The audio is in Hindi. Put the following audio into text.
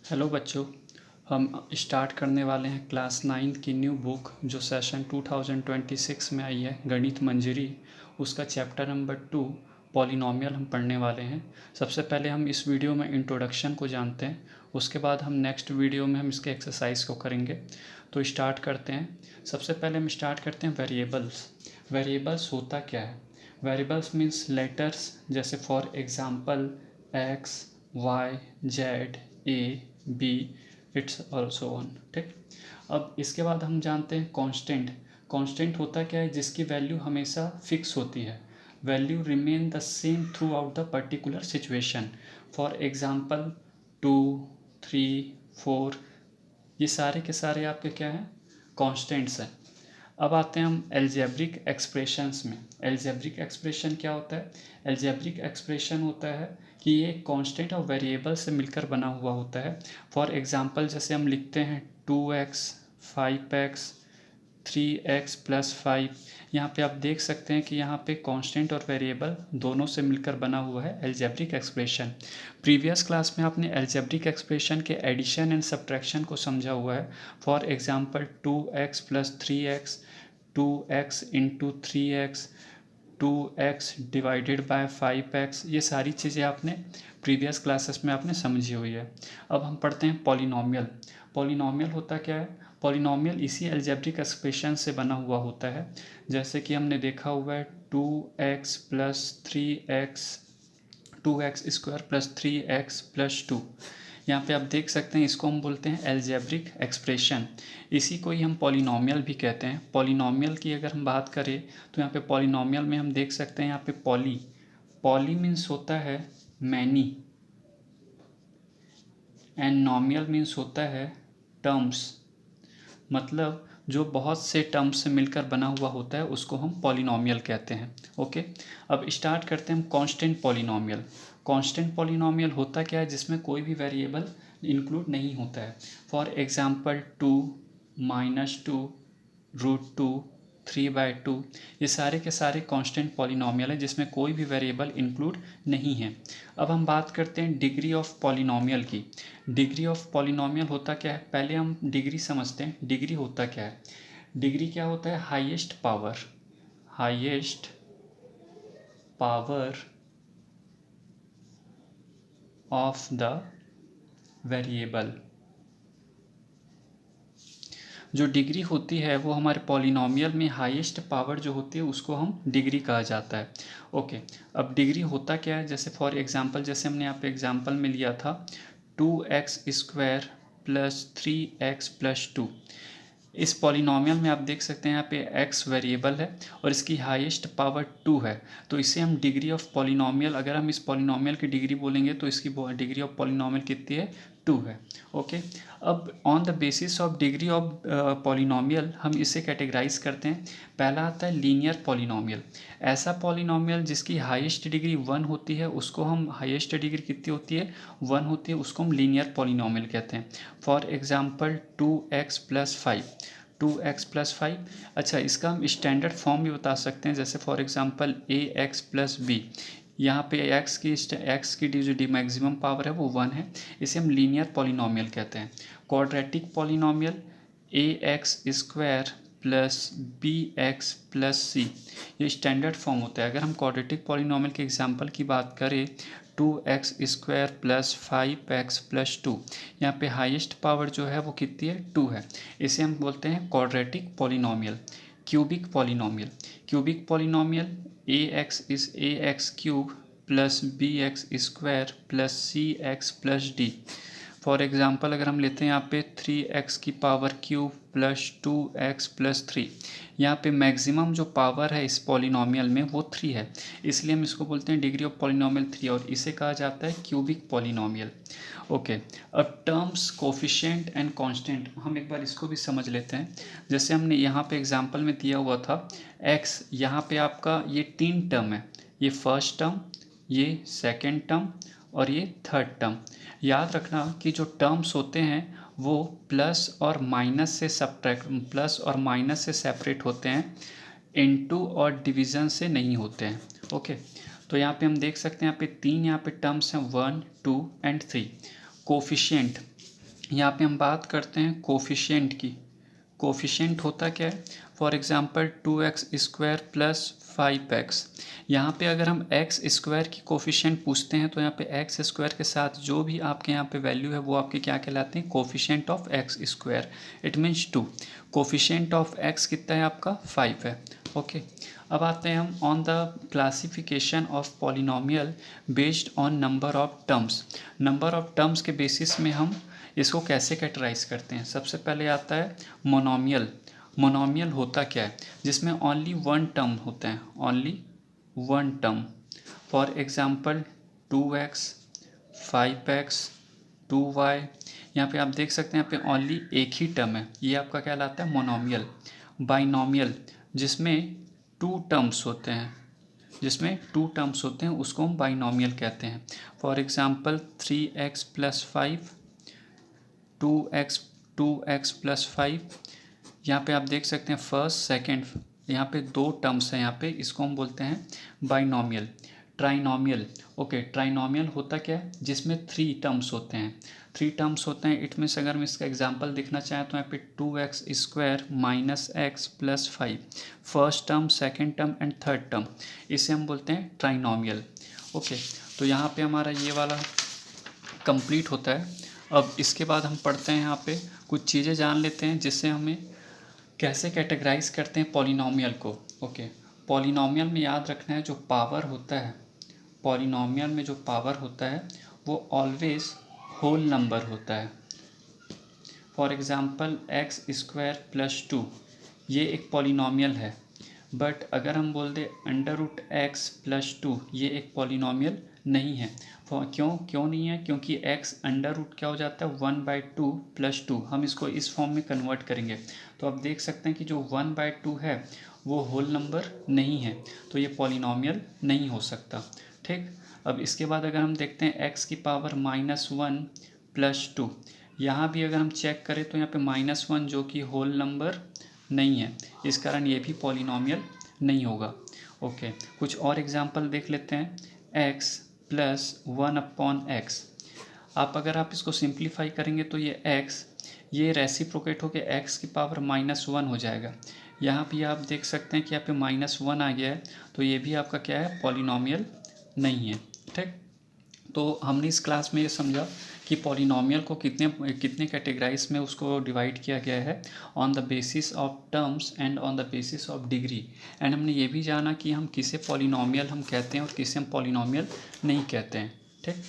हेलो बच्चों, हम स्टार्ट करने वाले हैं क्लास 9 की न्यू बुक जो सेशन 2026 में आई है, गणित मंजरी। उसका चैप्टर नंबर 2 पॉलिनॉमियल हम पढ़ने वाले हैं। सबसे पहले हम इस वीडियो में इंट्रोडक्शन को जानते हैं, उसके बाद हम नेक्स्ट वीडियो में हम इसके एक्सरसाइज को करेंगे। तो स्टार्ट करते हैं। सबसे पहले हम स्टार्ट करते हैं वेरिएबल्स। वेरिएबल्स होता क्या है? वेरिएबल्स मीन्स लेटर्स, जैसे for example x, y, z, a, b, it's also on. ठीक। अब इसके बाद हम जानते हैं कांस्टेंट। कांस्टेंट होता क्या है? जिसकी वैल्यू हमेशा फिक्स होती है। Value remain the same through out the particular situation. For example 2, 3, 4, ये सारे के सारे आपके क्या हैं? कॉन्स्टेंट्स हैं। अब आते हैं हम एल्जेब्रिक एक्सप्रेशंस में। एल्जेब्रिक एक्सप्रेशन क्या होता है? एल्जेब्रिक एक्सप्रेशन होता है कि ये कांस्टेंट और वेरिएबल से मिलकर बना हुआ होता है। फॉर एग्जांपल जैसे हम लिखते हैं 2x, 5x, 3x प्लस 5। यहाँ पे आप देख सकते हैं कि यहाँ पे कांस्टेंट और वेरिएबल दोनों से मिलकर बना हुआ है एल्जेब्रिक एक्सप्रेशन। प्रीवियस क्लास में आपने एल्जेब्रिक एक्सप्रेशन के एडिशन एंड सब्ट्रैक्शन को समझा हुआ है। For example 2x plus 3x, 2x into 3x, 2x divided by 5x, ये सारी चीज़ें आपने प्रीवियस क्लासेस में आपने समझी हुई है। अब हम पढ़ते हैं पॉलिनॉमियल। पॉलिनॉमियल होता क्या है? पॉलिनॉमियल इसी अलजेब्रिक एक्सप्रेशन से बना हुआ होता है। जैसे कि हमने देखा हुआ है 2x plus 3x, 2x square plus 3x plus 2। यहाँ पे आप देख सकते हैं, इसको हम बोलते हैं एल्जेब्रिक एक्सप्रेशन। इसी को ही हम पॉलिनॉमियल भी कहते हैं। पॉलिनॉमियल की अगर हम बात करें तो यहाँ पे पॉलिनॉमियल में हम देख सकते हैं यहाँ पे पॉली मीन्स होता है मैनी, एंड नॉमियल मीन्स होता है टर्म्स। मतलब जो बहुत से टर्म्स से मिलकर बना हुआ होता है उसको हम पॉलिनॉमियल कहते हैं। ओके। अब स्टार्ट करते हैं हम कांस्टेंट पॉलिनॉमियल। कांस्टेंट पॉलिनॉमियल होता क्या है? जिसमें कोई भी वेरिएबल इंक्लूड नहीं होता है। फॉर एग्जांपल 2, -2, √2, 3/2, ये सारे के सारे कांस्टेंट पॉलिनॉमियल है जिसमें कोई भी वेरिएबल इंक्लूड नहीं है। अब हम बात करते हैं डिग्री ऑफ पॉलिनॉमियल की। डिग्री ऑफ पॉलिनॉमियल होता क्या है? पहले हम डिग्री समझते हैं। डिग्री होता क्या है? डिग्री क्या होता है? Highest power, highest power of the variable. जो डिग्री होती है वो हमारे पॉलिनॉमियल में हाईएस्ट पावर जो होती है उसको हम डिग्री कहा जाता है। ओके। अब डिग्री होता क्या है? जैसे फॉर एग्जांपल, जैसे हमने यहाँ पे एग्जांपल में लिया था 2x square plus 3x plus 2। इस पॉलिनॉमियल में आप देख सकते हैं यहाँ पे x वेरिएबल है और इसकी हाईएस्ट पावर 2 है। तो इसे हम डिग्री ऑफ पॉलिनॉमियल, अगर हम इस पॉलिनॉमियल की डिग्री बोलेंगे तो इसकी डिग्री ऑफ पॉलिनॉमियल कितनी है? 2 है। ओके। अब on the basis of degree of polynomial हम इसे कैटेगराइज करते हैं। पहला आता है लीनियर पॉलिनॉमियल। ऐसा पॉलिनॉमियल जिसकी हाईएस्ट डिग्री 1 होती है उसको हम, हाईएस्ट डिग्री कितनी होती है? 1 होती है, उसको हम लीनियर पॉलिनॉमियल कहते हैं। For example 2x plus 5, 2x plus 5। अच्छा, इसका हम स्टैंडर्ड फॉर्म भी बता सकते हैं। जैसे for example ax plus b, यहाँ पे x की जो मैक्सिमम पावर है वो 1 है, इसे हम लीनियर पॉलिनॉमियल कहते हैं। Quadratic polynomial ax square plus bx plus c, ये स्टैंडर्ड फॉर्म होता है। अगर हम क्वाड्रेटिक पॉलिनॉमियल के एग्जांपल की बात करें 2x square plus 5x plus 2, यहाँ पे हाईएस्ट पावर जो है वो कितनी है? 2 है, इसे हम बोलते हैं quadratic polynomial. Cubic polynomial. Cubic polynomial ax cube plus bx square plus cx plus d। For example अगर हम लेते हैं यहाँ पे 3x की power cube plus 2x plus 3, यहाँ पे मैक्सिमम जो पावर है इस पॉलिनॉमियल में वो 3 है, इसलिए हम इसको बोलते हैं डिग्री ऑफ पॉलिनॉमियल 3 और इसे कहा जाता है क्यूबिक पॉलिनॉमियल। ओके। अब टर्म्स कोफिशिएंट एंड कांस्टेंट, हम एक बार इसको भी समझ लेते हैं। जैसे हमने यहाँ पे एग्जांपल में दिया हुआ था x, यहाँ पे आपका ये 3 टर्म है, ये फर्स्ट टर्म, ये सेकेंड टर्म और ये थर्ड टर्म। याद रखना कि जो टर्म्स होते हैं वो प्लस और माइनस से सेपरेट होते हैं, इनटू और डिवीज़न से नहीं होते हैं। ओके। तो यहाँ पे हम देख सकते हैं यहाँ पे 3 यहाँ पे टर्म्स हैं 1, 2 एंड 3। कोफिशिएंट, यहाँ पे हम बात करते हैं कोफिशिएंट की। कोफिशिएंट होता क्या है? For example 2x² plus 5x। यहाँ पे अगर हम एक्स स्क्वायर की कोफिशिएंट पूछते हैं तो यहाँ पे एक्स स्क्वायर के साथ जो भी आपके यहाँ पे वैल्यू है वो आपके क्या कहलाते हैं? Coefficient of x square. It means 2। Coefficient of x कितना है आपका? 5 है। ओके, अब आते हैं हम on the classification of polynomial based on number of terms. Number of terms के बेसिस में हम इसको कैसे कैटेगराइज करते हैं? सबसे पहले आता है मोनोमियल। मोनोमियल होता क्या है? जिसमें ओनली वन टर्म होता है, only one term. For example 2x, 5x, 2y। यहाँ पे आप देख सकते हैं यहाँ पे ओनली एक ही टर्म है, ये आपका कहलाता है मोनोमियल। बाइनोमियल जिसमें टू टर्म्स होते हैं, जिसमें टू टर्म्स होते हैं उसको हम बाइनोमियल कहते हैं। For example 3x plus 5, 2x plus 5। यहाँ पे आप देख सकते हैं फर्स्ट सेकंड, यहाँ पे दो टर्म्स हैं, यहाँ पे इसको हम बोलते हैं बाइनोमियल। ट्राइनोमियल, ओके, ट्राइनोमियल होता क्या है? जिसमें थ्री टर्म्स होते हैं, थ्री टर्म्स होते हैं। इट मीन्स अगर हम इसका एग्जांपल देखना चाहें तो यहाँ पे 2x² minus x plus 5, first term, second term and third term, इसे हम बोलते हैं ट्राइनोमियल। ओके, तो यहाँ पे हमारा ये वाला कंप्लीट होता है। अब इसके बाद हम पढ़ते हैं, यहाँ पे कुछ चीज़ें जान लेते हैं जिससे हमें कैसे कैटेगराइज करते हैं पॉलिनोमियल को। ओके, पॉलिनोमियल में याद रखना है जो पावर होता है, पॉलिनोमियल में जो पावर होता है वो ऑलवेज होल नंबर होता है। फॉर एग्जांपल x² प्लस 2 ये एक पॉलिनोमियल है, बट अगर हम बोल दें √x प्लस 2 ये एक पॉलिनोमियल नहीं है। क्यों नहीं है? क्योंकि x अंडर रूट क्या हो जाता है? 1/2 प्लस 2। हम इसको इस फॉर्म में कन्वर्ट करेंगे तो आप देख सकते हैं कि जो 1/2 है वो होल नंबर नहीं है, तो ये पॉलिनोमियल नहीं हो सकता। ठीक, अब इसके बाद अगर हम देखते हैं x की पावर -1 प्लस 2, यहाँ भी अगर हम चेक करें तो यहाँ पे -1 जो कि होल नंबर नहीं है, इस कारण ये भी पॉलिनोमियल नहीं होगा। ओके, कुछ और एग्जांपल देख लेते हैं। x प्लस 1/x, अगर आप इसको सिंप्लीफाई करेंगे तो ये x ये रेसिप्रोकेट होकर x की पावर -1 हो जाएगा। यहाँ भी आप देख सकते हैं कि यहाँ पे -1 आ गया है, तो ये भी आपका क्या है? पॉलिनोमियल नहीं है। ठीक, तो हमने इस क्लास में ये समझा कि पॉलिनोमियल को कितने कितने कैटेगराइज में उसको डिवाइड किया गया है, on the basis of terms and on the basis of degree. And हमने ये भी जाना कि हम किसे पॉलिनोमियल हम कहते हैं और किसे हम पॉलिनोमियल नहीं कहते हैं।